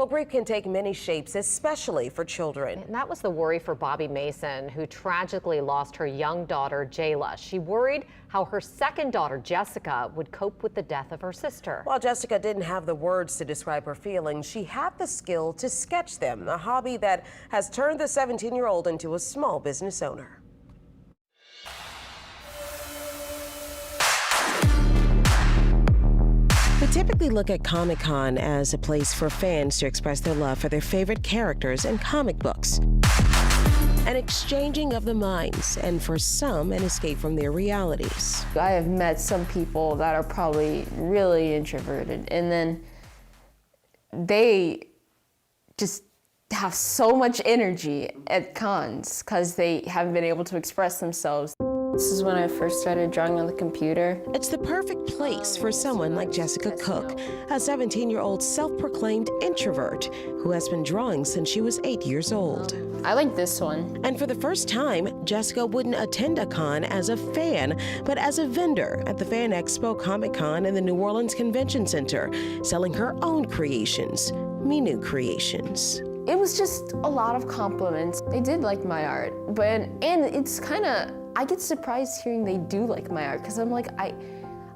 Well, grief can take many shapes, especially for children. And that was the worry for Bobby Mason, who tragically lost her young daughter, Jayla. She worried how her second daughter, Jessica, would cope with the death of her sister. While Jessica didn't have the words to describe her feelings, she had the skill to sketch them, a hobby that has turned the 17-year-old into a small business owner. We typically look at Comic-Con as a place for fans to express their love for their favorite characters in comic books. An exchanging of the minds, and for some, an escape from their realities. I have met some people that are probably really introverted, and then they just have so much energy at cons because they haven't been able to express themselves. This is when I first started drawing on the computer. It's the perfect place for someone like Jessica Cook, a 17-year-old self-proclaimed introvert who has been drawing since she was 8 years old. I like this one. And for the first time, Jessica wouldn't attend a con as a fan, but as a vendor at the Fan Expo Comic-Con in the New Orleans Convention Center, selling her own creations, Minoo creations. It was just a lot of compliments. They did like my art, and it's kind of, I get surprised hearing they do like my art, because I'm like,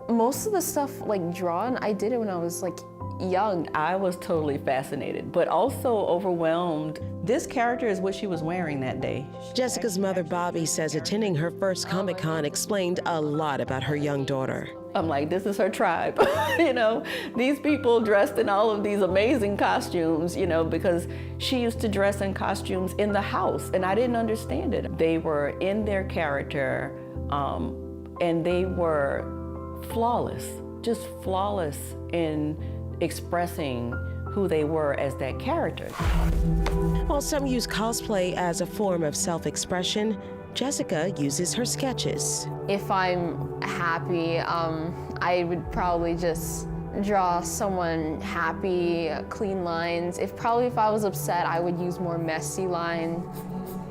most of the stuff like drawn, I did it when I was like young. I was totally fascinated, but also overwhelmed. This character is what she was wearing that day. Jessica's mother, Bobby, says attending her first Comic-Con explained a lot about her young daughter. I'm like, this is her tribe. You know, these people dressed in all of these amazing costumes, you know, because she used to dress in costumes in the house, and I didn't understand it. They were in their character, and they were flawless, just flawless in expressing who they were as that character. While some use cosplay as a form of self-expression, Jessica uses her sketches. If I'm happy, I would probably just draw someone happy, clean lines. If I was upset, I would use more messy lines.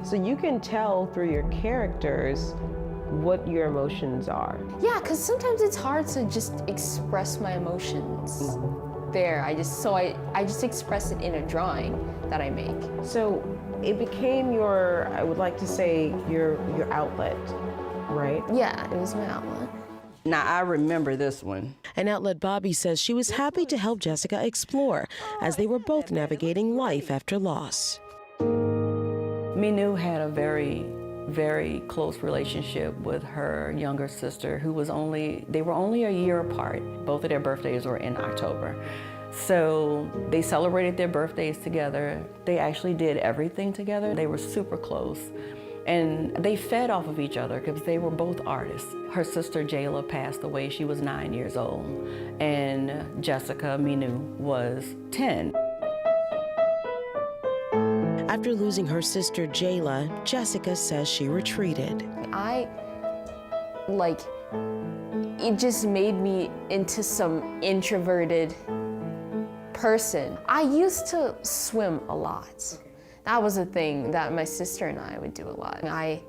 So you can tell through your characters what your emotions are. Yeah, because sometimes it's hard to just express my emotions. There, I just express it in a drawing that I make. So it became your, I would like to say, your outlet, right? Yeah, it was my outlet. Now, I remember this one. An outlet Bobby says she was happy to help Jessica explore as they were both navigating life after loss. Minoo had a very, very close relationship with her younger sister, who was they were only a year apart. Both of their birthdays were in October. So they celebrated their birthdays together. They actually did everything together. They were super close. And they fed off of each other because they were both artists. Her sister Jayla passed away. She was 9 years old. And Jessica, Minoo, was 10. After losing her sister Jayla, Jessica says she retreated. It just made me into some introverted person. I used to swim a lot. That was a thing that my sister and I would do a lot. I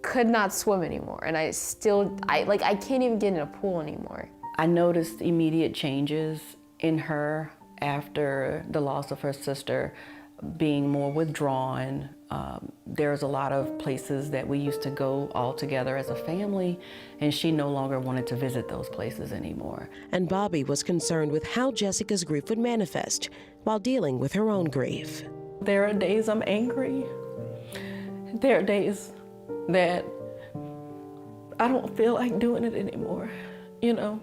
could not swim anymore, and I can't even get in a pool anymore. I noticed immediate changes in her after the loss of her sister, being more withdrawn. There's a lot of places that we used to go all together as a family, and she no longer wanted to visit those places anymore. And Bobby was concerned with how Jessica's grief would manifest while dealing with her own grief. There are days I'm angry. There are days that I don't feel like doing it anymore, you know?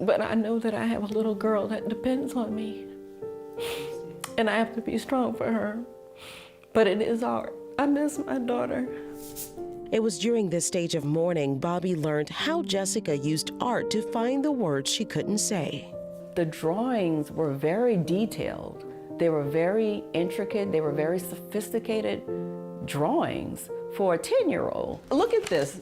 But I know that I have a little girl that depends on me, and I have to be strong for her. But it is hard. I miss my daughter. It was during this stage of mourning Bobby learned how Jessica used art to find the words she couldn't say. The drawings were very detailed. They were very intricate. They were very sophisticated drawings for a 10-year-old. Look at this.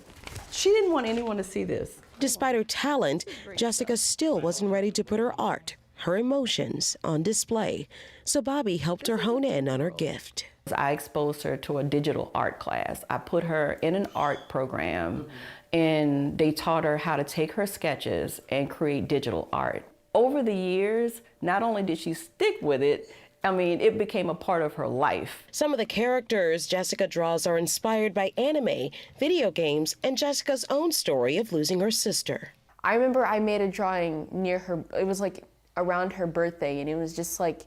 She didn't want anyone to see this. Despite her talent, Jessica still wasn't ready to put her art, her emotions, on display. So Bobby helped her hone in on her gift. I exposed her to a digital art class. I put her in an art program, and they taught her how to take her sketches and create digital art. Over the years, not only did she stick with it, I mean, it became a part of her life. Some of the characters Jessica draws are inspired by anime, video games, and Jessica's own story of losing her sister. I remember I made a drawing near her, it was like around her birthday, and it was just like,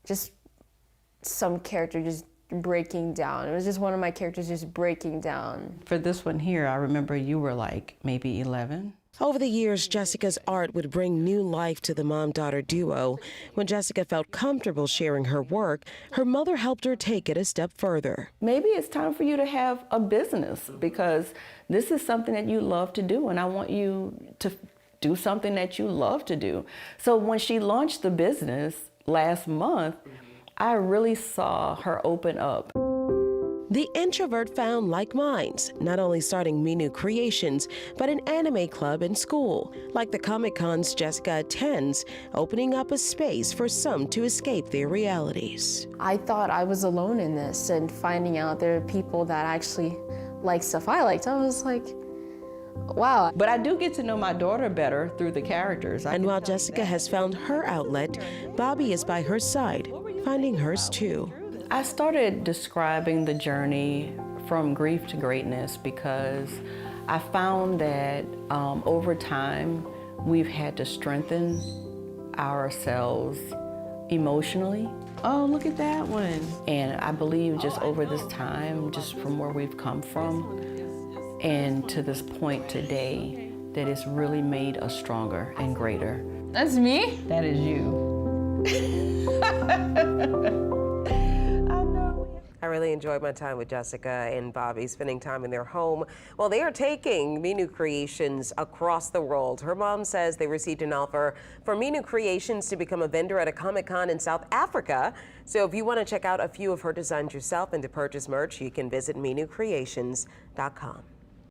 just some character just breaking down. It was just one of my characters just breaking down. For this one here, I remember you were like maybe 11. Over the years, Jessica's art would bring new life to the mom-daughter duo. When Jessica felt comfortable sharing her work, her mother helped her take it a step further. Maybe it's time for you to have a business, because this is something that you love to do, and I want you to do something that you love to do. So when she launched the business last month, I really saw her open up. The introvert found like minds, not only starting Minoo Creations, but an anime club in school, like the Comic-Cons Jessica attends, opening up a space for some to escape their realities. I thought I was alone in this, and finding out there are people that actually like stuff I liked, I was like, wow. But I do get to know my daughter better through the characters. And while Jessica has found her outlet, Bobby is by her side, finding hers too. I started describing the journey from grief to greatness because I found that over time, we've had to strengthen ourselves emotionally. Oh, look at that one. And I believe just over this time, just from where we've come from and to this point today, that it's really made us stronger and greater. That's me? That is you. I really enjoyed my time with Jessica and Bobby, spending time in their home. Well, they are taking Minoo Creations across the world. Her mom says they received an offer for Minoo Creations to become a vendor at a Comic-Con in South Africa. So if you want to check out a few of her designs yourself and to purchase merch, you can visit MinooCreations.com.